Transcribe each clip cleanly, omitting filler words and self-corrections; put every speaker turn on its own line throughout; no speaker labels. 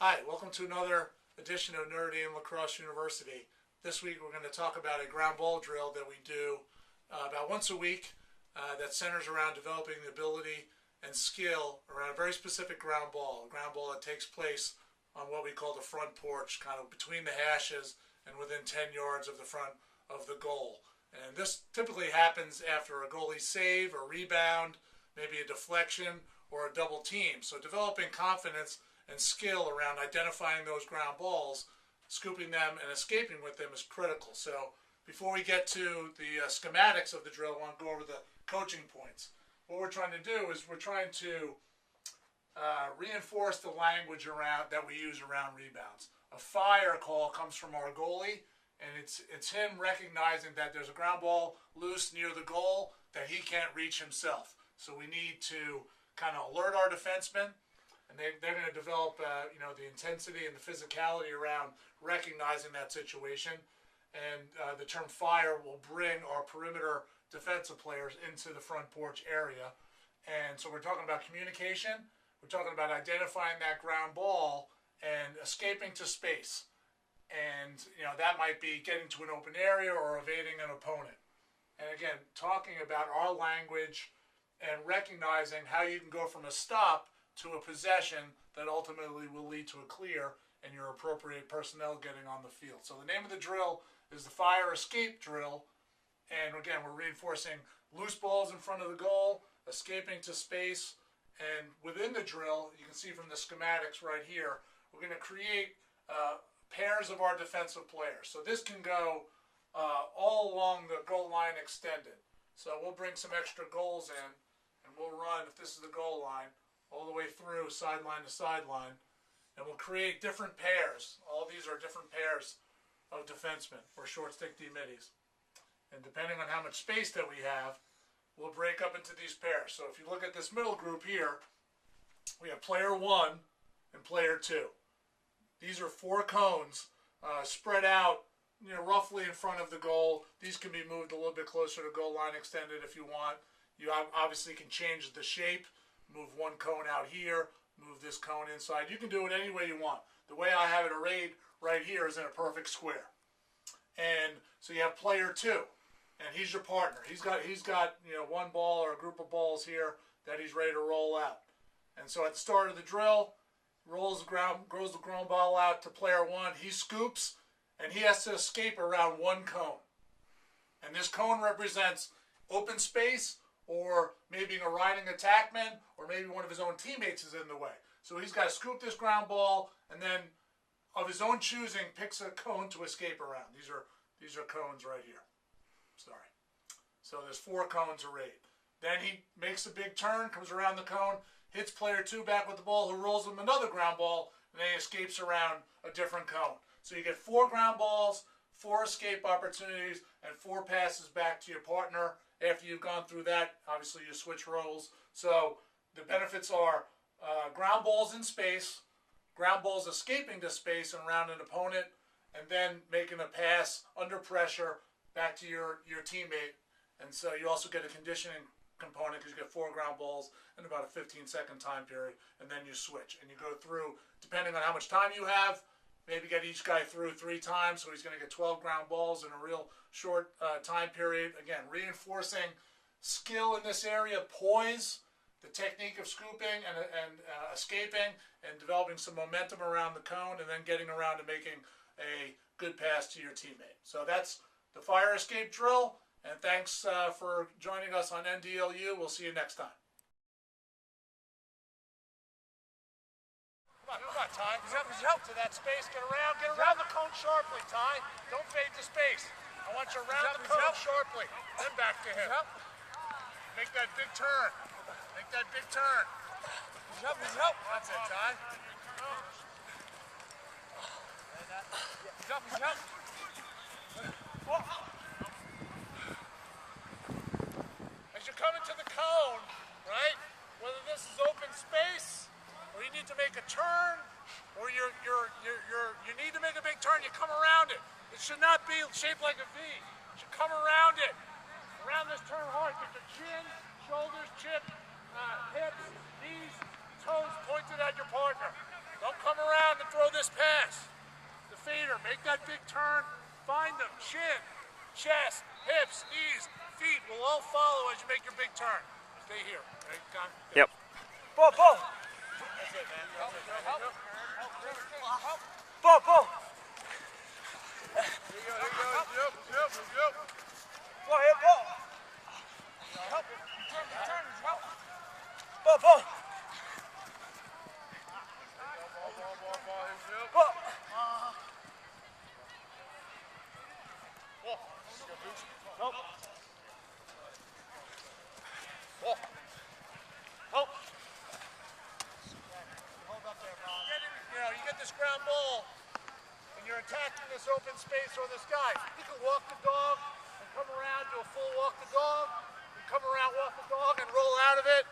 Hi, welcome to another edition of Notre and Lacrosse University. This week we're going to talk about a ground ball drill that we do about once a week that centers around developing the ability and skill around a very specific ground ball. A ground ball that takes place on what we call the front porch, kind of between the hashes and within 10 yards of the front of the goal. And this typically happens after a goalie save, a rebound, maybe a deflection, or a double team. So developing confidence and skill around identifying those ground balls, scooping them, and escaping with them is critical. So before we get to the schematics of the drill, I want to go over the coaching points. What we're trying to do is we're trying to reinforce the language that we use around rebounds. A fire call comes from our goalie, and it's him recognizing that there's a ground ball loose near the goal that he can't reach himself. So we need to kind of alert our defensemen, and they're going to develop the intensity and the physicality around recognizing that situation. And the term fire will bring our perimeter defensive players into the front porch area. And so we're talking about communication. We're talking about identifying that ground ball and escaping to space. And that might be getting to an open area or evading an opponent. And again, talking about our language and recognizing how you can go from a stop to a possession that ultimately will lead to a clear and your appropriate personnel getting on the field. So the name of the drill is the fire escape drill. And again, we're reinforcing loose balls in front of the goal, escaping to space. And within the drill, you can see from the schematics right here, we're going to create pairs of our defensive players. So this can go all along the goal line extended. So we'll bring some extra goals in, and we'll run, if this is the goal line, all the way through sideline to sideline. And we'll create different pairs. All these are different pairs of defensemen or short stick D-middies. And depending on how much space that we have, we'll break up into these pairs. So if you look at this middle group here, we have player 1 and player 2. These are 4 cones spread out roughly in front of the goal. These can be moved a little bit closer to goal line extended if you want. You obviously can change the shape, move one cone out here, move this cone inside. You can do it any way you want. The way I have it arrayed right here is in a perfect square. And so you have player 2, and he's your partner. He's got one ball or a group of balls here that he's ready to roll out. And so at the start of the drill, grows the ground ball out to player 1. He scoops, and he has to escape around one cone. And this cone represents open space, or maybe a riding attackman, or maybe one of his own teammates is in the way. So he's got to scoop this ground ball, and then of his own choosing, picks a cone to escape around. These are cones right here. Sorry. So there's 4 cones arrayed. Then he makes a big turn, comes around the cone, hits player 2 back with the ball, who rolls him another ground ball, and then he escapes around a different cone. So you get 4 ground balls, 4 escape opportunities, and 4 passes back to your partner. After you've gone through that, obviously you switch roles. So the benefits are ground balls in space, ground balls escaping to space and around an opponent, and then making a pass under pressure back to your teammate. And so you also get a conditioning component because you get 4 ground balls in about a 15-second time period, and then you switch. And you go through, depending on how much time you have, maybe get each guy through 3 times, so he's going to get 12 ground balls in a real short time period. Again, reinforcing skill in this area, poise, the technique of scooping and escaping, and developing some momentum around the cone, and then getting around to making a good pass to your teammate. So that's the fire escape drill, and thanks for joining us on NDLU. We'll see you next time. Come on, Ty. Help to that space. Get around the cone sharply, Ty. Don't fade to space. I want you around the cone sharply. Then back to him. Make that big turn. Make that big turn. That's it, Ty. As you're coming to the cone, right? Whether this is open space, or you need to make a turn, or you need to make a big turn, you come around it. It should not be shaped like a V. You should come around it. Around this turn hard. Get your chin, shoulders, chip, hips, knees, toes pointed at your partner. Don't come around and throw Yes. The fader. Make that big turn. Find them. Chin, chest, hips, knees, feet will all follow as you make your big turn. Stay here. Right, Con?
Yep.
Ball. That's it, man. Help. Ball. Here you go. Yep. Ball, hit ball. Help. Turn. Help. Ball. Ball. Help. Hold up there, Ron. You get this ground ball, and you're attacking this open space on this guy. You can walk the dog and come around, do a full walk the dog. You come around, walk the dog, and roll out of it.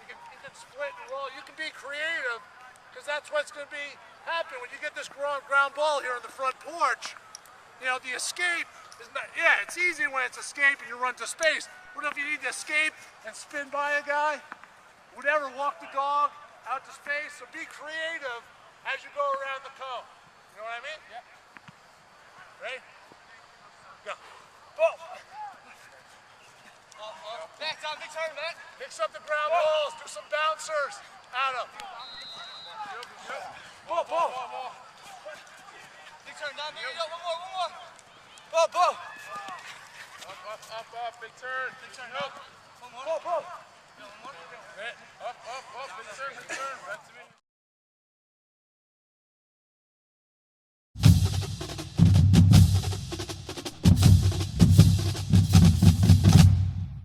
You can split and roll. You can be creative, because that's what's going to be happening when you get this ground ball here on the front porch. The escape is not, it's easy when it's escape and you run to space. What if you need to escape and spin by a guy? Whatever, walk the dog out to space. So be creative as you go around the cone. You know what I mean? Yeah. Ready? Go. Ball.
Next on, big turn, man.
Mix up the ground balls. Do some bouncers. Adam. Ball.
Big turn, down, one more.
Ball.
Up, big turn. Up. One more.
Ball.
Yeah, one more.
Up, big turn. That's me.